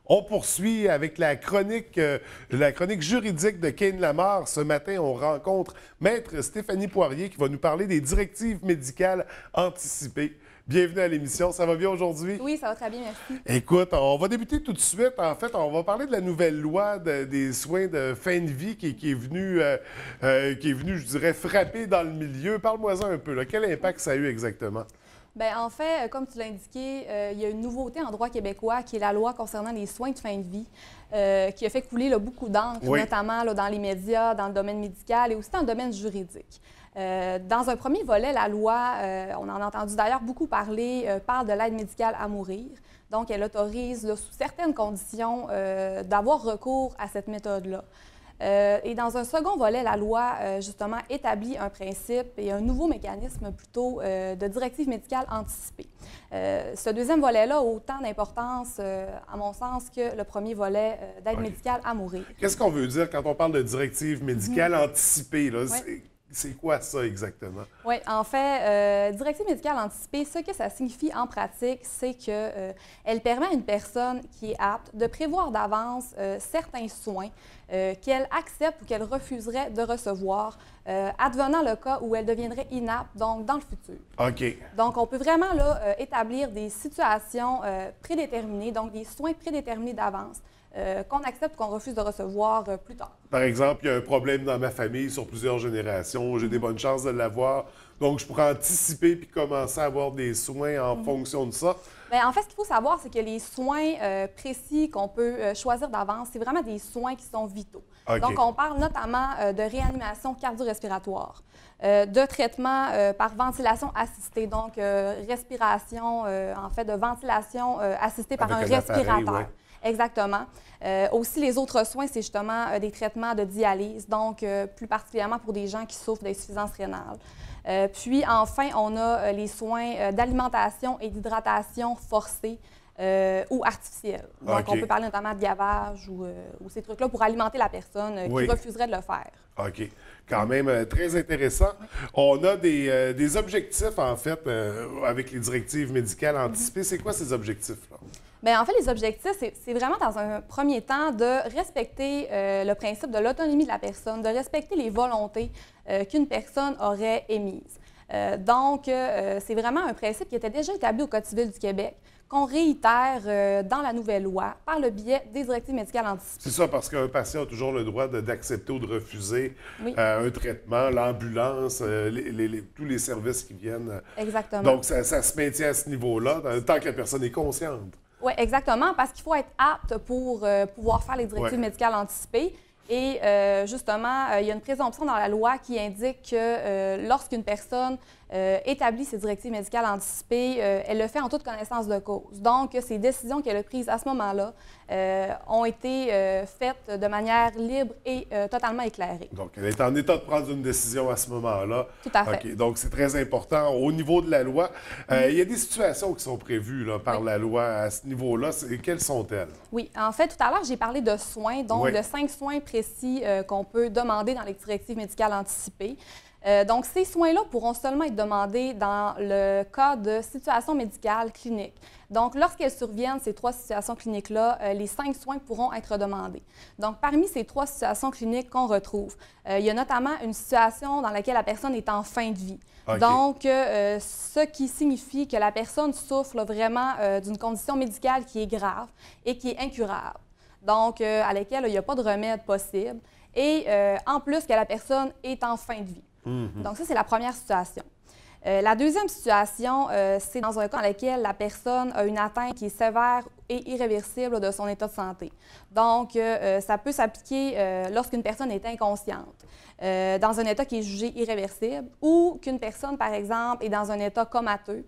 On poursuit avec la chronique juridique de Kane Lamar. Ce matin, on rencontre Maître Stéphanie Poirier qui va nous parler des directives médicales anticipées. Bienvenue à l'émission. Ça va bien aujourd'hui? Oui, ça va très bien, merci. Écoute, on va débuter tout de suite. En fait, on va parler de la nouvelle loi des soins de fin de vie qui est venue, je dirais, frapper dans le milieu. Parle-moi-en un peu. Là. Quel impact ça a eu exactement? Bien, en fait, comme tu l'as indiqué, il y a une nouveauté en droit québécois qui est la loi concernant les soins de fin de vie, qui a fait couler beaucoup d'encre, notamment dans les médias, dans le domaine médical et aussi dans le domaine juridique. Dans un premier volet, la loi, on en a entendu d'ailleurs beaucoup parler, parle de l'aide médicale à mourir. Donc, elle autorise, sous certaines conditions, d'avoir recours à cette méthode-là. Et dans un second volet, la loi, justement, établit un principe et un nouveau mécanisme plutôt de directive médicale anticipée. Ce deuxième volet-là a autant d'importance, à mon sens, que le premier volet d'aide médicale à mourir. Qu'est-ce qu'on veut dire quand on parle de directive médicale anticipée? Là? C'est quoi ça exactement? Oui, en fait, directive médicale anticipée, ce que ça signifie en pratique, c'est qu'elle permet à une personne qui est apte de prévoir d'avance certains soins qu'elle accepte ou qu'elle refuserait de recevoir, advenant le cas où elle deviendrait inapte, donc dans le futur. OK. Donc, on peut vraiment là, établir des situations prédéterminées, donc des soins prédéterminés d'avance, qu'on accepte ou qu'on refuse de recevoir plus tard. Par exemple, il y a un problème dans ma famille sur plusieurs générations, j'ai des bonnes chances de l'avoir, donc je pourrais anticiper puis commencer à avoir des soins en fonction de ça. Bien, en fait, ce qu'il faut savoir, c'est que les soins précis qu'on peut choisir d'avance, c'est vraiment des soins qui sont vitaux. Okay. Donc, on parle notamment de réanimation cardio-respiratoire, de traitement par ventilation assistée, donc respiration, en fait, de ventilation assistée par un respirateur. Ouais. Exactement. Aussi, les autres soins, c'est justement des traitements de dialyse, donc plus particulièrement pour des gens qui souffrent d'insuffisance rénale. Puis, enfin, on a les soins d'alimentation et d'hydratation forcée ou artificielle. Donc, on peut parler notamment de gavage ou ces trucs-là pour alimenter la personne qui refuserait de le faire. OK. Quand même très intéressant. On a des objectifs, en fait, avec les directives médicales anticipées. C'est quoi ces objectifs-là? Bien, en fait, les objectifs, c'est vraiment dans un premier temps de respecter le principe de l'autonomie de la personne, de respecter les volontés qu'une personne aurait émises. Donc, c'est vraiment un principe qui était déjà établi au Code civil du Québec, qu'on réitère dans la nouvelle loi par le biais des directives médicales anticipées. C'est ça, parce qu'un patient a toujours le droit d'accepter ou de refuser un traitement, l'ambulance, tous les services qui viennent. Exactement. Donc, ça se maintient à ce niveau-là, tant que la personne est consciente. Oui, exactement, parce qu'il faut être apte pour pouvoir faire les directives médicales anticipées. Et justement, il y a une présomption dans la loi qui indique que lorsqu'une personne établit ses directives médicales anticipées, elle le fait en toute connaissance de cause. Donc, ces décisions qu'elle a prises à ce moment-là ont été faites de manière libre et totalement éclairée. Donc, elle est en état de prendre une décision à ce moment-là. Tout à fait. Okay. Donc, c'est très important. Au niveau de la loi, il y a des situations qui sont prévues là, par la loi à ce niveau-là. Quelles sont-elles? Oui. En fait, tout à l'heure, j'ai parlé de soins, donc de 5 soins précis qu'on peut demander dans les directives médicales anticipées. Donc, ces soins-là pourront seulement être demandés dans le cas de situations médicales cliniques. Donc, lorsqu'elles surviennent, ces 3 situations cliniques-là, les 5 soins pourront être demandés. Donc, parmi ces 3 situations cliniques qu'on retrouve, il y a notamment une situation dans laquelle la personne est en fin de vie. Okay. Donc, ce qui signifie que la personne souffre vraiment d'une condition médicale qui est grave et qui est incurable. Donc, à laquelle il n'y a pas de remède possible. Et en plus, que la personne est en fin de vie. Donc, ça, c'est la première situation. La deuxième situation, c'est dans un cas dans lequel la personne a une atteinte qui est sévère et irréversible de son état de santé. Donc, ça peut s'appliquer lorsqu'une personne est inconsciente, dans un état qui est jugé irréversible, ou qu'une personne, par exemple, est dans un état comateux,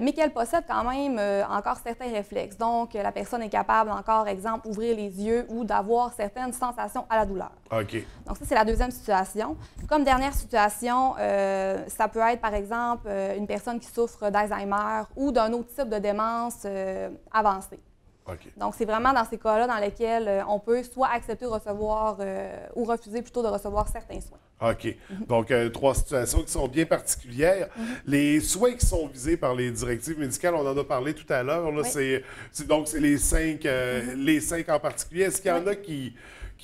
mais qu'elle possède quand même encore certains réflexes. Donc, la personne est capable encore, exemple, d'ouvrir les yeux ou d'avoir certaines sensations à la douleur. OK. Donc, ça, c'est la deuxième situation. Comme dernière situation, ça peut être, par exemple, une personne qui souffre d'Alzheimer ou d'un autre type de démence avancée. OK. Donc, c'est vraiment dans ces cas-là dans lesquels on peut soit accepter de recevoir ou refuser plutôt de recevoir certains soins. OK. Donc, 3 situations qui sont bien particulières. Les soins qui sont visés par les directives médicales, on en a parlé tout à l'heure. Oui. C'est les 5, les 5 en particulier. Est-ce qu'il y en a qui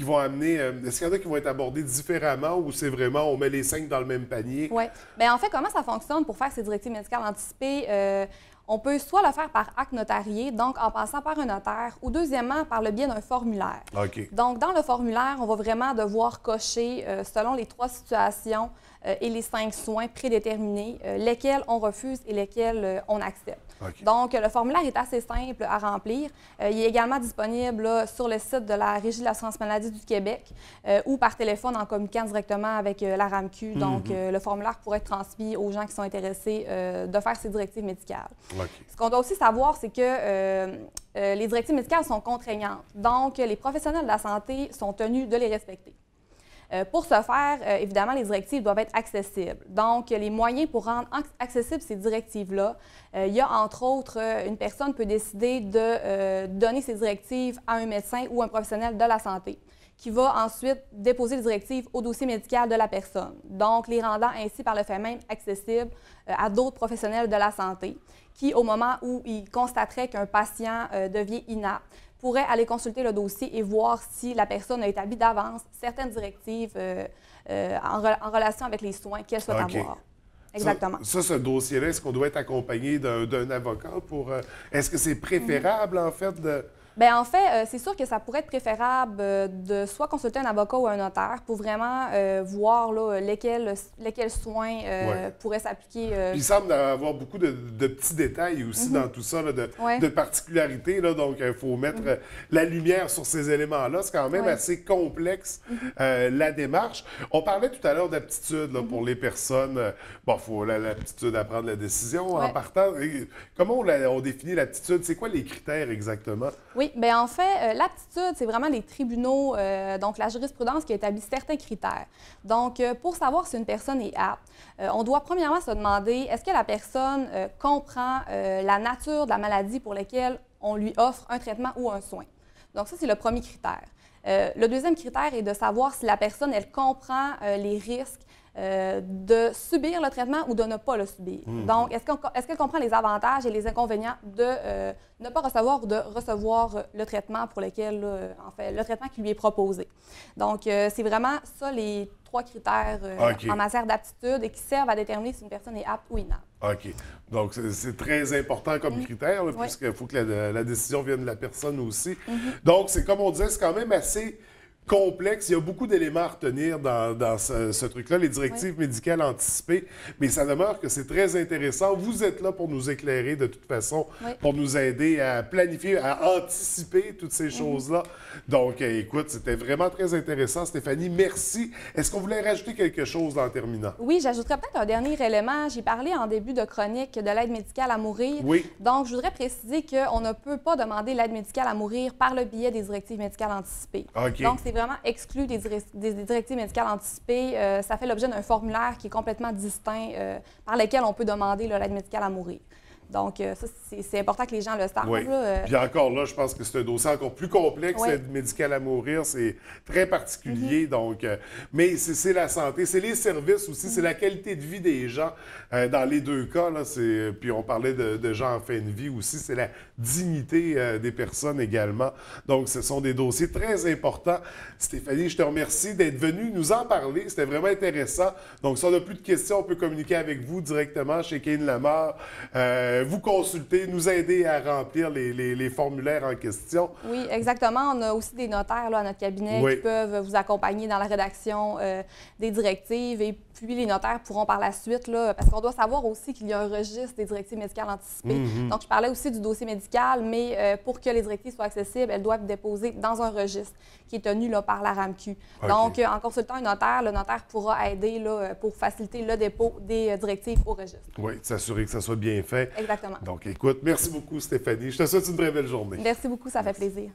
vont amener... est-ce qu'il y en a qui vont être abordés différemment ou c'est vraiment on met les 5 dans le même panier? Oui. Bien, en fait, comment ça fonctionne pour faire ces directives médicales anticipées? On peut soit le faire par acte notarié, donc en passant par un notaire, ou deuxièmement, par le biais d'un formulaire. OK. Donc, dans le formulaire, on va vraiment devoir cocher, selon les 3 situations et les 5 soins prédéterminés, lesquels on refuse et lesquels on accepte. OK. Donc, le formulaire est assez simple à remplir. Il est également disponible là, sur le site de la Régie de l'assurance maladie du Québec ou par téléphone en communiquant directement avec la RAMQ. Donc, le formulaire pourrait être transmis aux gens qui sont intéressés de faire ces directives médicales. OK. Ce qu'on doit aussi savoir, c'est que les directives médicales sont contraignantes. Donc, les professionnels de la santé sont tenus de les respecter. Pour ce faire, évidemment, les directives doivent être accessibles. Donc, les moyens pour rendre accessibles ces directives-là, il y a entre autres, une personne peut décider de donner ces directives à un médecin ou un professionnel de la santé qui va ensuite déposer les directives au dossier médical de la personne. Donc, les rendant ainsi par le fait même accessibles à d'autres professionnels de la santé qui, au moment où ils constateraient qu'un patient devient inapte, pourrait aller consulter le dossier et voir si la personne a établi d'avance certaines directives en relation avec les soins qu'elle souhaite avoir. Exactement. Ça, ce dossier-là, est-ce qu'on doit être accompagné d'un avocat pour... est-ce que c'est préférable, en fait, de... Bien, en fait, c'est sûr que ça pourrait être préférable de soit consulter un avocat ou un notaire pour vraiment voir là, lesquels soins pourraient s'appliquer. Puis il semble avoir beaucoup de petits détails aussi dans tout ça, là, de particularités. Là, donc, il faut mettre la lumière sur ces éléments-là. C'est quand même assez complexe, la démarche. On parlait tout à l'heure d'aptitude pour les personnes. Bon, il faut l'aptitude à prendre la décision en partant. Comment on définit l'aptitude? C'est quoi les critères exactement? Oui, bien en fait, l'aptitude, c'est vraiment les tribunaux, donc la jurisprudence qui établit certains critères. Donc, pour savoir si une personne est apte, on doit premièrement se demander, est-ce que la personne comprend la nature de la maladie pour laquelle on lui offre un traitement ou un soin? Donc, ça, c'est le premier critère. Le deuxième critère est de savoir si la personne, elle comprend les risques de subir le traitement ou de ne pas le subir. Donc, est-ce qu'elle comprend les avantages et les inconvénients de ne pas recevoir ou de recevoir le traitement pour lequel, en fait, le traitement qui lui est proposé. Donc, c'est vraiment ça les 3 critères en matière d'aptitude et qui servent à déterminer si une personne est apte ou inapte. OK. Donc, c'est très important comme critère, là, puisqu'il faut que la décision vienne de la personne aussi. Donc, c'est comme on disait, c'est quand même assez complexe. Il y a beaucoup d'éléments à retenir dans ce truc-là, les directives médicales anticipées, mais ça demeure que c'est très intéressant. Vous êtes là pour nous éclairer de toute façon, pour nous aider à planifier, à anticiper toutes ces choses-là. Donc, écoute, c'était vraiment très intéressant, Stéphanie. Merci. Est-ce qu'on voulait rajouter quelque chose en terminant? Oui, j'ajouterais peut-être un dernier élément. J'ai parlé en début de chronique de l'aide médicale à mourir. Oui. Donc, je voudrais préciser qu'on ne peut pas demander l'aide médicale à mourir par le biais des directives médicales anticipées. OK. Donc, c'est vraiment exclu des directives médicales anticipées. Ça fait l'objet d'un formulaire qui est complètement distinct par lequel on peut demander l'aide médicale à mourir. Donc, ça, c'est important que les gens le savent. Oui. Puis encore là, je pense que c'est un dossier encore plus complexe, l'aide médicale à mourir. C'est très particulier. Donc, mais c'est la santé, c'est les services aussi, c'est la qualité de vie des gens. Dans les 2 cas, là, puis on parlait de gens en fin de vie aussi, c'est la dignité des personnes également. Donc, ce sont des dossiers très importants. Stéphanie, je te remercie d'être venue nous en parler. C'était vraiment intéressant. Donc, si on n'a plus de questions, on peut communiquer avec vous directement chez Kane Lamar. Vous consulter, nous aider à remplir les formulaires en question. Oui, exactement. On a aussi des notaires là, à notre cabinet qui peuvent vous accompagner dans la rédaction des directives et puis les notaires pourront par la suite, là, parce qu'on doit savoir aussi qu'il y a un registre des directives médicales anticipées. Donc, je parlais aussi du dossier médical, mais pour que les directives soient accessibles, elles doivent être déposées dans un registre qui est tenu là, par la RAMQ. Donc, en consultant un notaire, le notaire pourra aider là, pour faciliter le dépôt des directives au registre. Oui, s'assurer que ça soit bien fait. Exactement. Donc, écoute, merci beaucoup, Stéphanie. Je te souhaite une très belle journée. Merci beaucoup, ça fait plaisir.